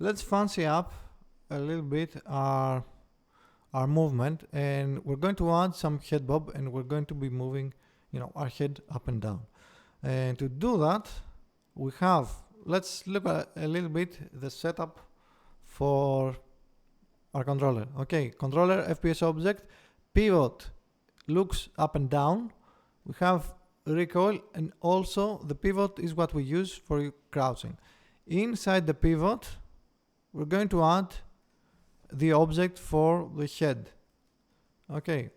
let's fancy up a little bit our movement, and we're going to add some head bob, and we're going to be moving, our head up and down. And to do that, let's look at a little bit the setup for our controller. Okay, controller FPS object, pivot looks up and down. We have recoil, and also the pivot is what we use for crouching. Inside the pivot, we're going to add the object for the head. Okay,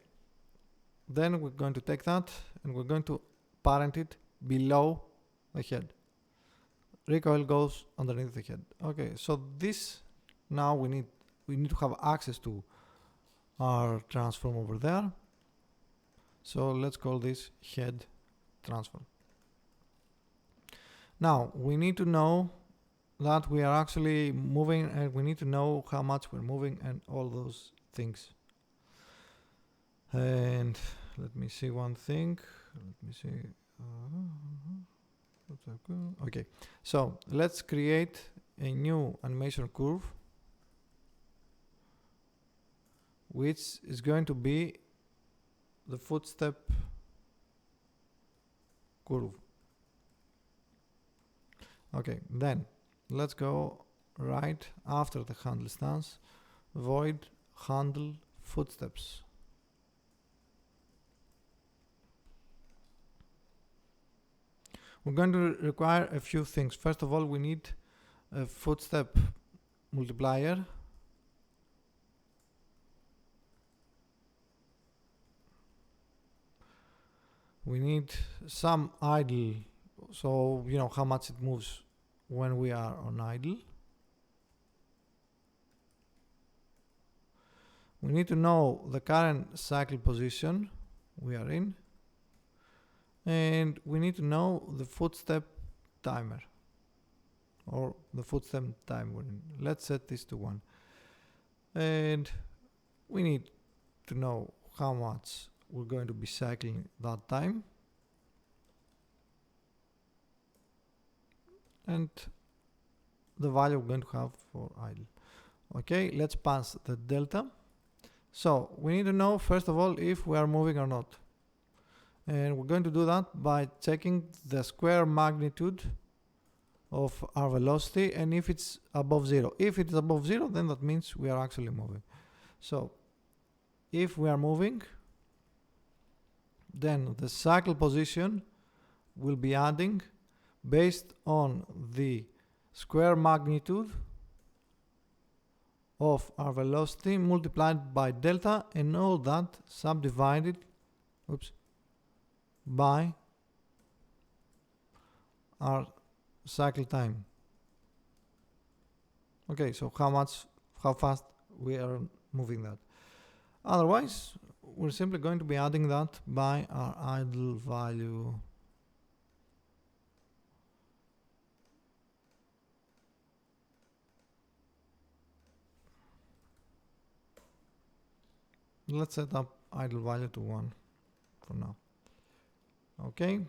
then we're going to take that and we're going to parent it below the head. Recoil goes underneath the head. Okay, so this, now we need to have access to our transform over there. So let's call this head transform. Now we need to know that we are actually moving, and we need to know how much we're moving and all those things. And let me see one thing. Let me see. Okay, so let's create a new animation curve, which is going to be the footstep curve. Okay, then let's go right after the handle stance, void handle footsteps. We're going to require a few things. First of all, we need a footstep multiplier. We need some idle, so you know how much it moves when we are on idle. We need to know the current cycle position we are in, and we need to know the footstep timer, or the footstep time we're in. Let's set this to 1. And we need to know how much we're going to be cycling that time, and the value we're going to have for idle. Okay, let's pass the delta. So we need to know first of all if we are moving or not, and we're going to do that by checking the square magnitude of our velocity, and if it's above 0. If it's above 0, then that means we are actually moving. So if we are moving, then the cycle position will be adding based on the square magnitude of our velocity multiplied by delta, and all that subdivided by our cycle time. Okay, so how fast we are moving that. Otherwise, we're simply going to be adding that by our idle value. Let's set up idle value to 1 for now. Okay.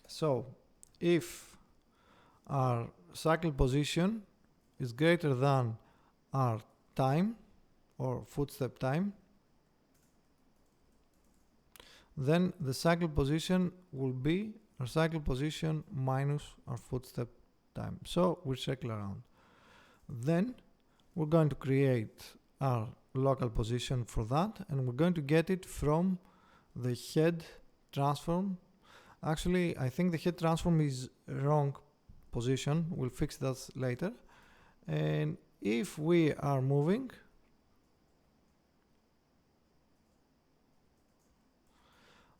So if our cycle position is greater than our time or footstep time, then the cycle position will be our cycle position minus our footstep time. So we circle around. Then we're going to create our local position for that, and we're going to get it from the head transform. Actually, I think the head transform is wrong position. We'll fix that later. And if we are moving,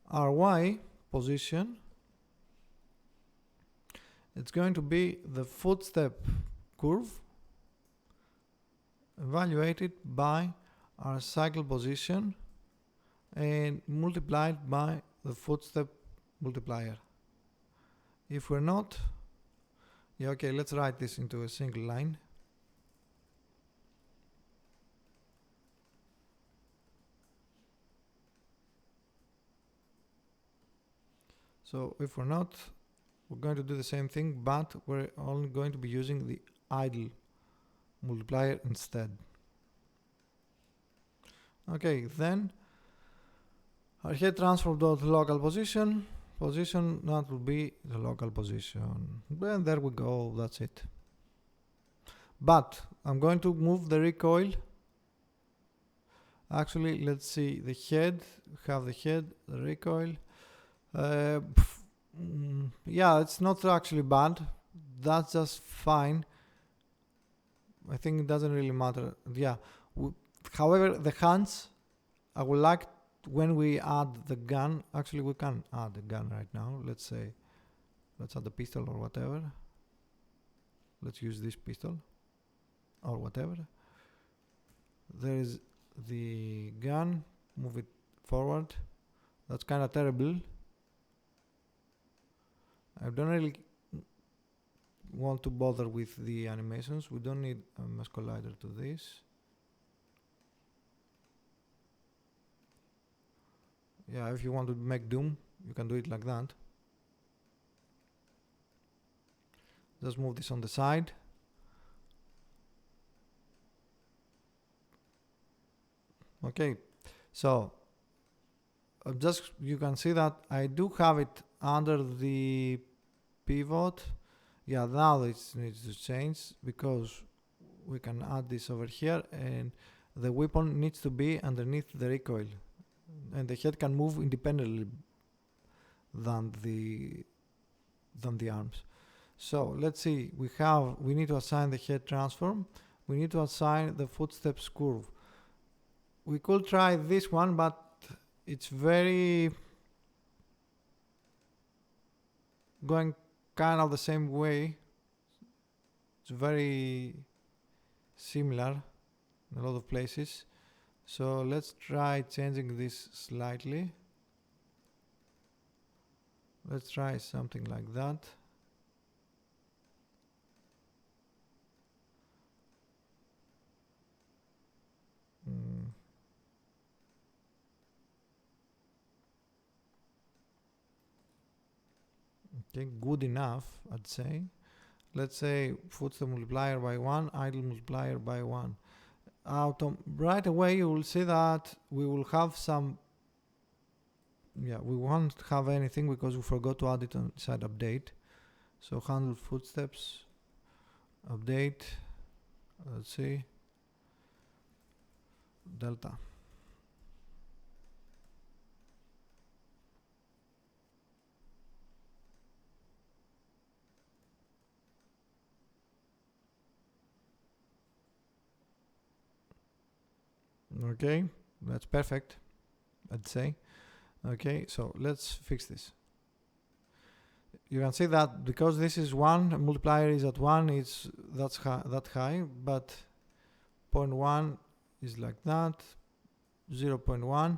our Y position, it's going to be the footstep curve evaluated by our cycle position and multiplied by the footstep multiplier. If we're not, okay, let's write this into a single line. So if we're not, we're going to do the same thing, but we're only going to be using the idle multiplier instead. Okay, then our head transform dot local position, that will be the local position. And there we go, that's it. But I'm going to move the recoil. Actually, let's see the head, have the head, the recoil. Yeah, it's not actually bad. That's just fine. I think it doesn't really matter. Yeah. However, the hands, I would like when we add the gun. Actually, we can add the gun right now. Let's say, let's add the pistol or whatever. Let's use this pistol or whatever. There is the gun. Move it forward. That's kind of terrible. I don't really want to bother with the animations. We don't need a mesh collider to this. Yeah, if you want to make Doom, you can do it like that. Just move this on the side. Okay, so just you can see that I do have it under the pivot. Yeah, now it needs to change because we can add this over here, and the weapon needs to be underneath the recoil, and the head can move independently than the arms. So let's see, we need to assign the head transform, we need to assign the footsteps curve. We could try this one, but it's very going kind of the same way. It's very similar in a lot of places. So let's try changing this slightly. Let's try something like that. Okay, good enough, I'd say. Let's say footstep multiplier by 1, idle multiplier by 1. Right away you will see that we will have some, yeah, we won't have anything because we forgot to add it inside update. So handle footsteps, update, let's see, delta. Okay, that's perfect, I'd say. Okay, so let's fix this. You can see that because this is 1, multiplier is at 1, that's that high, but 0.1 is like that, 0.1.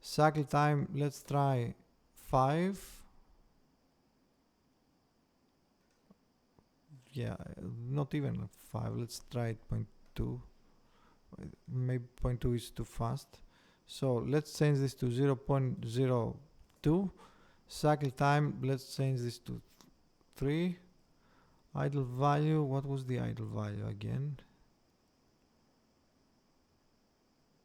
Cycle time, let's try 5. Yeah, not even 5, let's try it 0.2. Maybe 0.2 is too fast. So let's change this to 0.02. Cycle time, let's change this to 3. Idle value, what was the idle value again?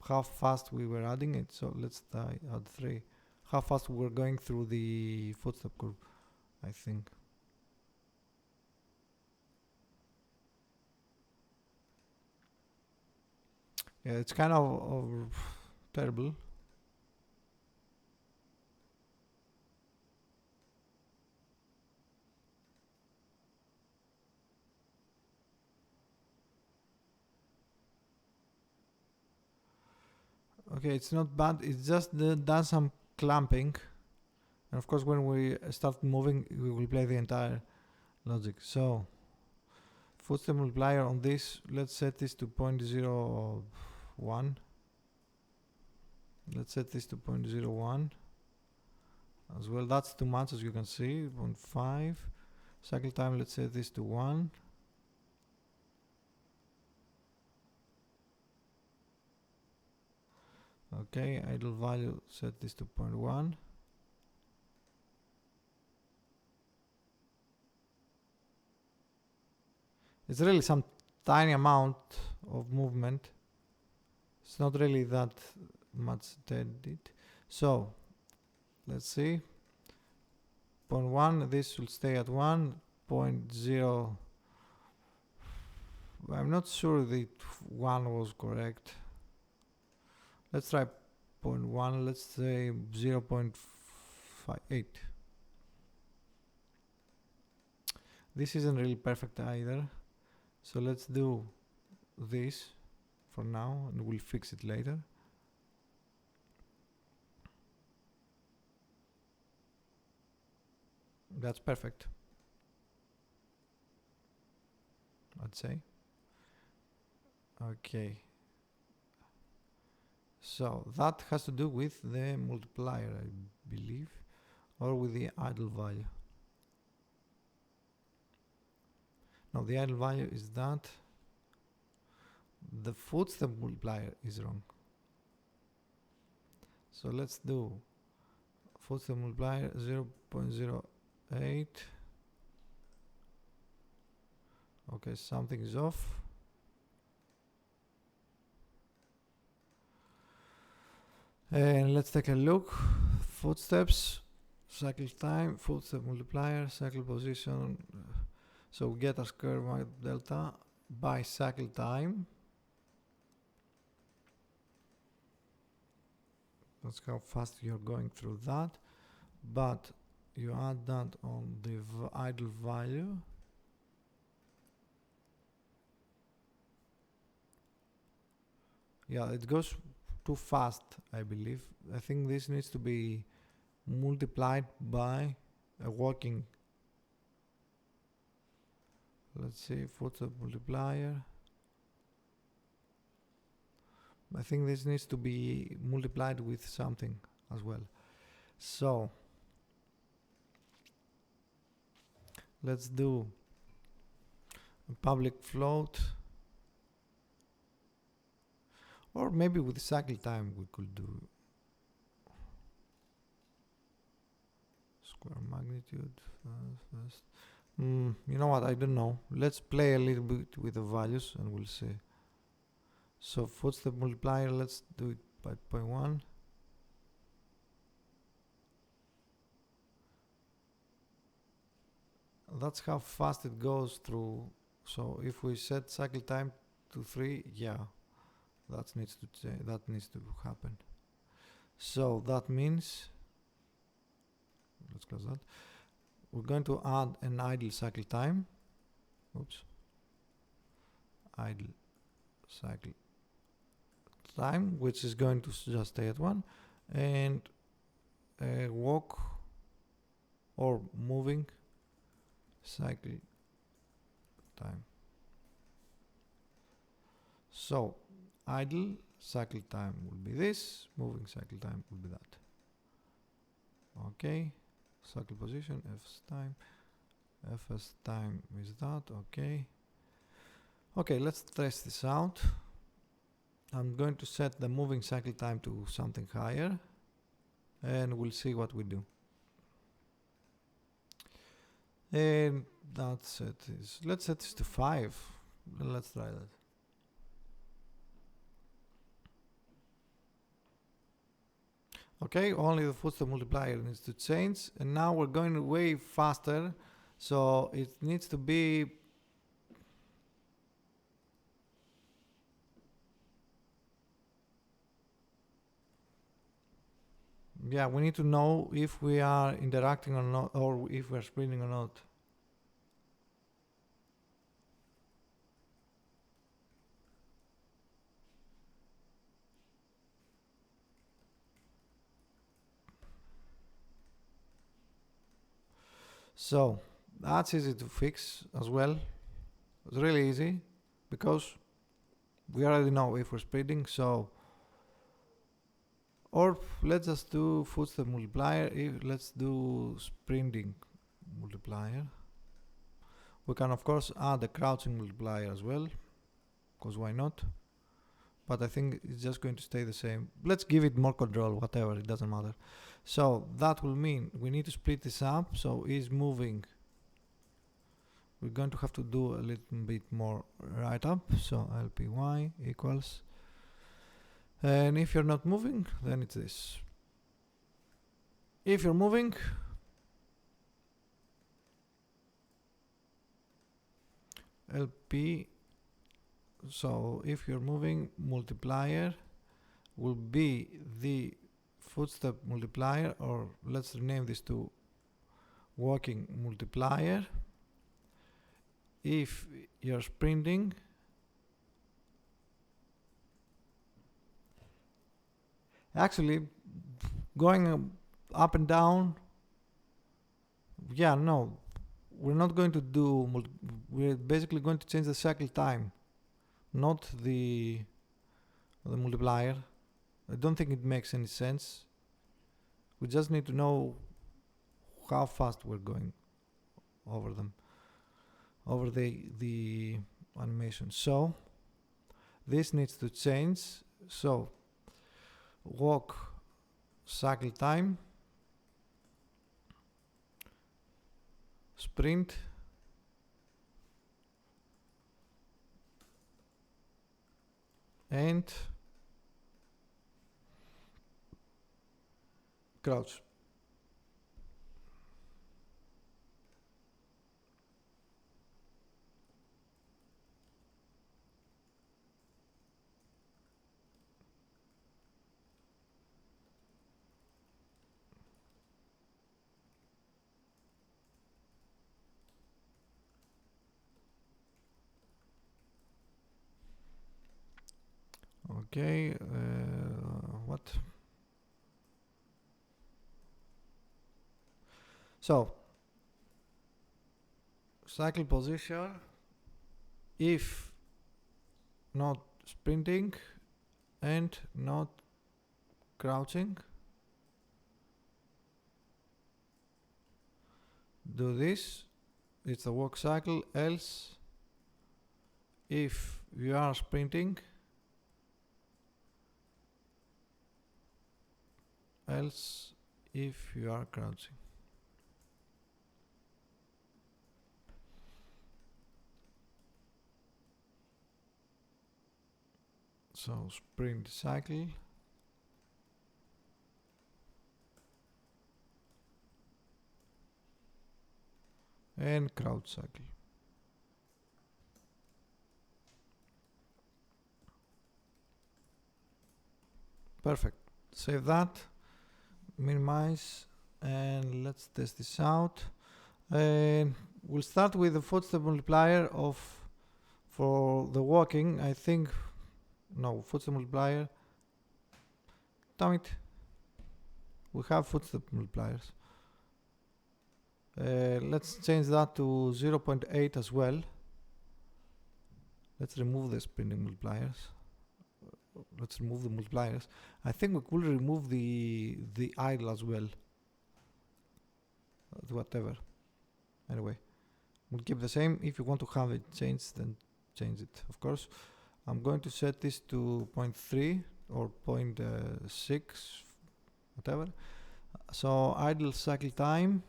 How fast we were adding it, so let's try add 3. How fast we're going through the footstep curve, I think. Yeah, it's kind of terrible. Okay, it's not bad, it's just does some clamping. And of course when we start moving, we will play the entire logic. So, footstep multiplier on this, let's set this to 0.01. Let's set this to 0.01 as well. That's too much, as you can see, 0.5. Cycle time, let's set this to 1. Okay, idle value, set this to 0.1. It's really some tiny amount of movement. It's not really that much dead. So let's see. 0.1, this will stay at 1. 0.0, I'm not sure that 1 was correct. Let's try 0.1, let's say 0.58. This isn't really perfect either, so let's do this for now and we'll fix it later. That's perfect, I'd say. Okay, so that has to do with the multiplier, I believe, or with the idle value. No, the idle value is that. The footstep multiplier is wrong. So let's do footstep multiplier 0.08. Okay, something is off. And let's take a look. Footsteps, cycle time, footstep multiplier, cycle position. So we get a square delta by cycle time. That's how fast you're going through that. But you add that on the idle value. Yeah, it goes too fast, I believe. I think this needs to be multiplied by a walking. Let's see, footstep multiplier. I think this needs to be multiplied with something as well. So let's do a public float, or maybe with cycle time we could do square magnitude first. You know what, I don't know. Let's play a little bit with the values and we'll see. So footstep multiplier, let's do it by 0.1. That's how fast it goes through. So if we set cycle time to 3, yeah, that needs to happen. So that means, let's close that. We're going to add an idle cycle time. Oops. Idle cycle time, which is going to just stay at 1, and walk or moving cycle time. So idle cycle time will be this, moving cycle time will be that. Okay, cycle position, F's time, F's time is that, okay. Okay, let's test this out. I'm going to set the moving cycle time to something higher and we'll see what we do. And that's it. Let's set this to 5. Let's try that. Okay, only the footstep multiplier needs to change, and now we're going way faster, so it needs to be we need to know if we are interacting or not, or if we're sprinting or not. So that's easy to fix as well. It's really easy because we already know if we're sprinting. So, or let's just do footstep multiplier. Let's do sprinting multiplier. We can of course add a crouching multiplier as well, because why not? But I think it's just going to stay the same. Let's give it more control, whatever, it doesn't matter. So that will mean we need to split this up. So is moving, we're going to have to do a little bit more write-up. So lpy equals, and if you're not moving, then it's this. If you're moving, lp, so if you're moving, multiplier will be the footstep multiplier, or let's rename this to walking multiplier. If you're sprinting, actually going up and down, yeah, no, we're not going to do, we're basically going to change the cycle time, not the multiplier. I don't think it makes any sense. We just need to know how fast we're going over them, over the animation. So this needs to change. So walk cycle time, sprint, and crouch. Okay, what? So cycle position, if not sprinting and not crouching, do this, it's a walk cycle. Else, if you are sprinting, else if you are crouching. So sprint cycle, and crouch cycle. Perfect. Save that, minimize, and let's test this out. And we'll start with the footstep multiplier of, for the walking, I think, no, footstep multiplier. Damn it. We have footstep multipliers. Let's change that to 0.8 as well. Let's remove the sprinting multipliers. Let's remove the multipliers. I think we could remove the idle as well. Whatever. Anyway, we'll keep the same. If you want to have it changed, then change it, of course. I'm going to set this to 0.3 or 0.6, whatever. So idle cycle time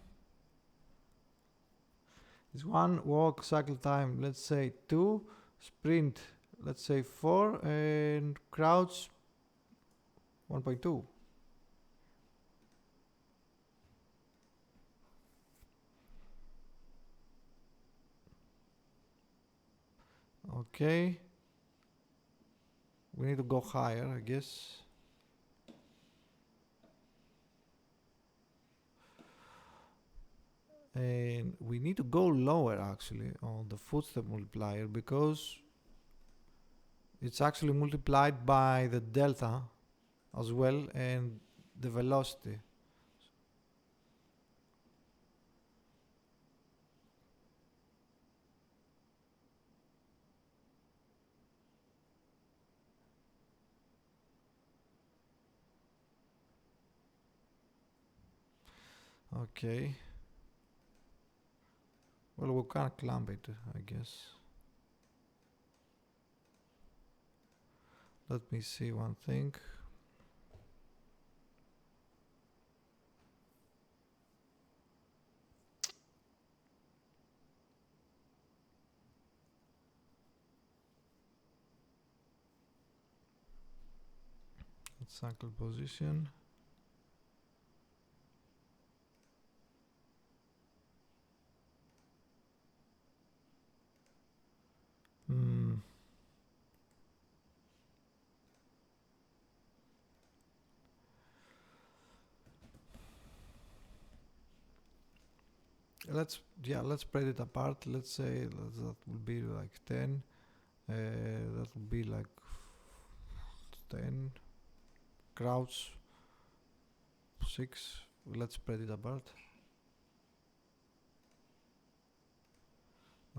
is 1, walk cycle time, let's say 2, sprint, let's say 4, and crouch 1.2. Okay. We need to go higher, I guess. And we need to go lower actually on the footstep multiplier, because it's actually multiplied by the delta as well and the velocity. Okay. Well, we can't clamp it, I guess. Let me see one thing. cycle position. Let's spread it apart. Let's say that will be like 10. That will be like 10. Crouch 6. Let's spread it apart.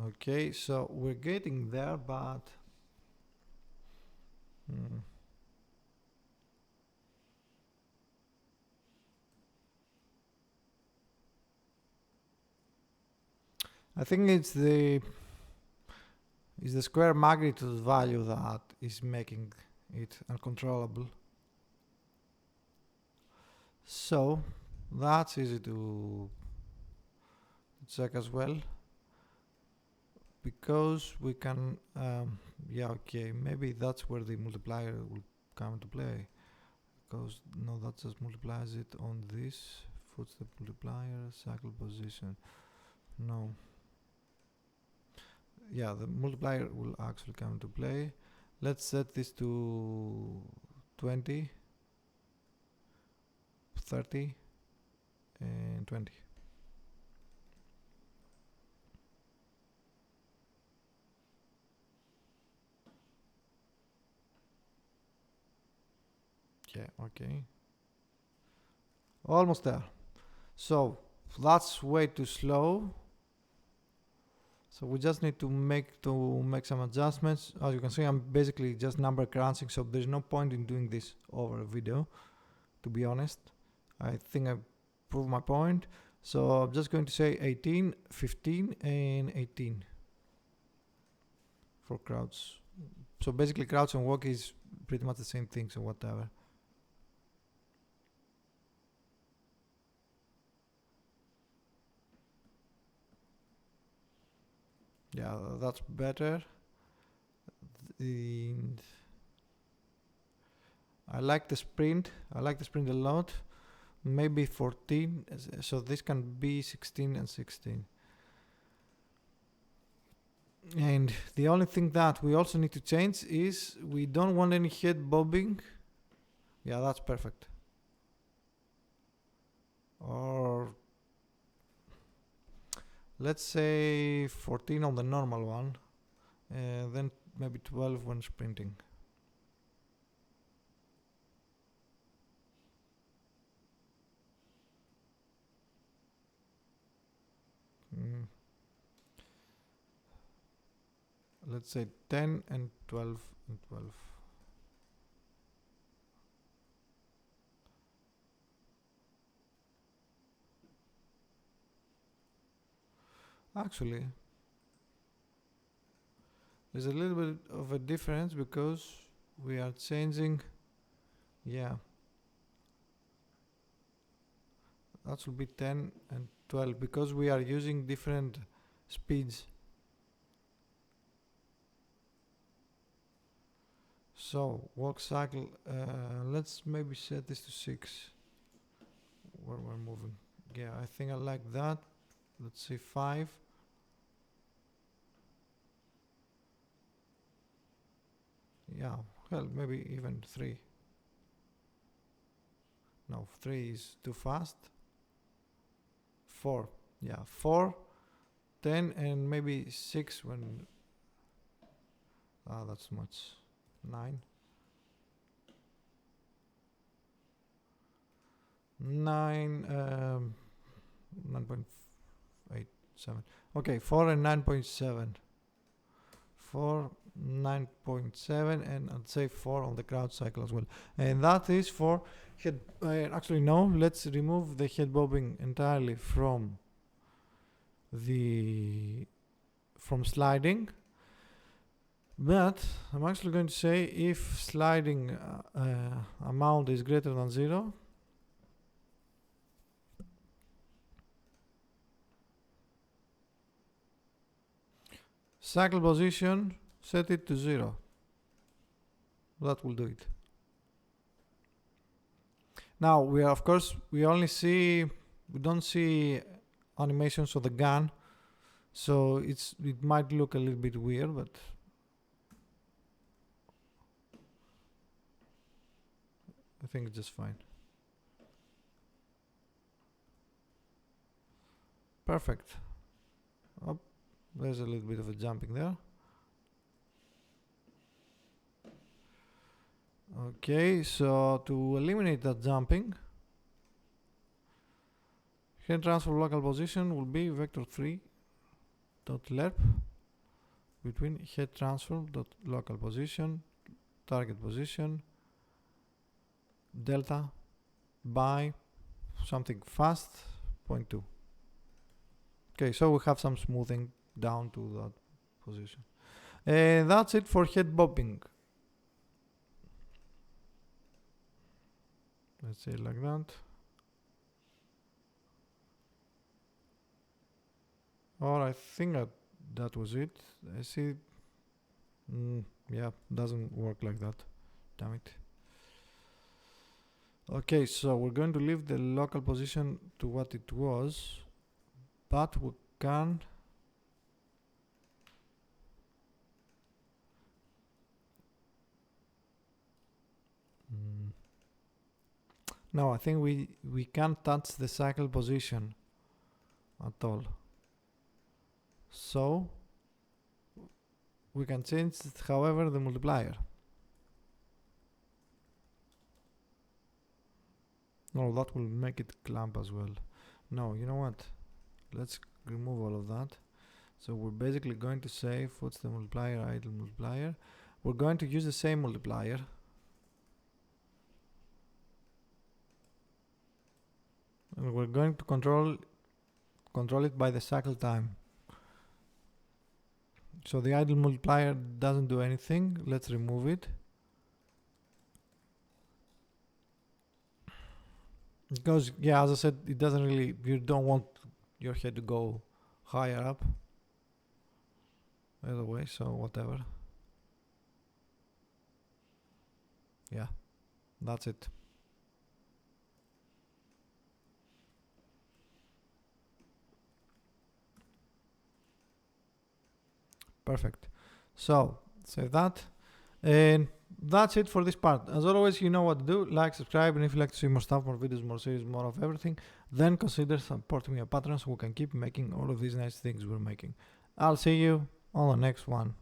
Okay, so we're getting there, but I think it's the square magnitude value that is making it uncontrollable. So that's easy to check as well, because we can yeah, okay, maybe that's where the multiplier will come into play, because no, that just multiplies it on this footstep multiplier cycle position. No, yeah, the multiplier will actually come into play. Let's set this to 20, 30 and 20. Yeah, okay, almost there. So that's way too slow, so we just need to make some adjustments. As you can see, I'm basically just number crunching, so there's no point in doing this over a video, to be honest. I think I proved my point. So I'm just going to say 18, 15 and 18 for crouch. So basically crouch and walk is pretty much the same thing, so whatever. Yeah, that's better. And I like the sprint. I like the sprint a lot. Maybe 14. So this can be 16 and 16. And the only thing that we also need to change is we don't want any head bobbing. Yeah, that's perfect. Or let's say 14 on the normal one, and then maybe 12 when sprinting. Let's say 10 and 12 and 12. Actually, there's a little bit of a difference because we are changing, yeah, that will be 10 and 12 because we are using different speeds. So walk cycle, let's maybe set this to 6 where we're moving. Yeah, I think I like that. Let's say 5. Yeah, well, maybe even 3. No, 3 is too fast. 4. Yeah, 4, 10 and maybe 6 when... that's much. 9. 9, 9.87. Okay, 4 and 9.7. 4, 9.7, and I'd say 4 on the crouch cycle as well. And that is for head. Actually, no. Let's remove the head bobbing entirely from sliding. But I'm actually going to say if sliding amount is greater than 0, cycle position, set it to 0. That will do it. Now we are, of course, we don't see animations of the gun, so it might look a little bit weird, but I think it's just fine. Perfect. Oh, there's a little bit of a jumping there. Okay, so to eliminate that jumping, head transfer local position will be vector3.lerp between head transfer dot local position target position delta by something fast 0.2. Okay, so we have some smoothing down to that position. And that's it for head bobbing. Let's say like that. Or I think that was it. I see. Yeah, doesn't work like that. Damn it. Okay, so we're going to leave the local position to what it was, but we can no, I think we can't touch the cycle position at all. So we can change, however, the multiplier. No, that will make it clamp as well. No, you know what? Let's remove all of that. So we're basically going to say footstep multiplier, idle multiplier. We're going to use the same multiplier. And we're going to control it by the cycle time. So the idle multiplier doesn't do anything. Let's remove it. Because, yeah, as I said, it doesn't really, you don't want your head to go higher up. Either way, so whatever. Yeah, that's it. Perfect. So, save that. And that's it for this part. As always, you know what to do. Like, subscribe, and if you'd like to see more stuff, more videos, more series, more of everything, then consider supporting me on Patreon so we can keep making all of these nice things we're making. I'll see you on the next one.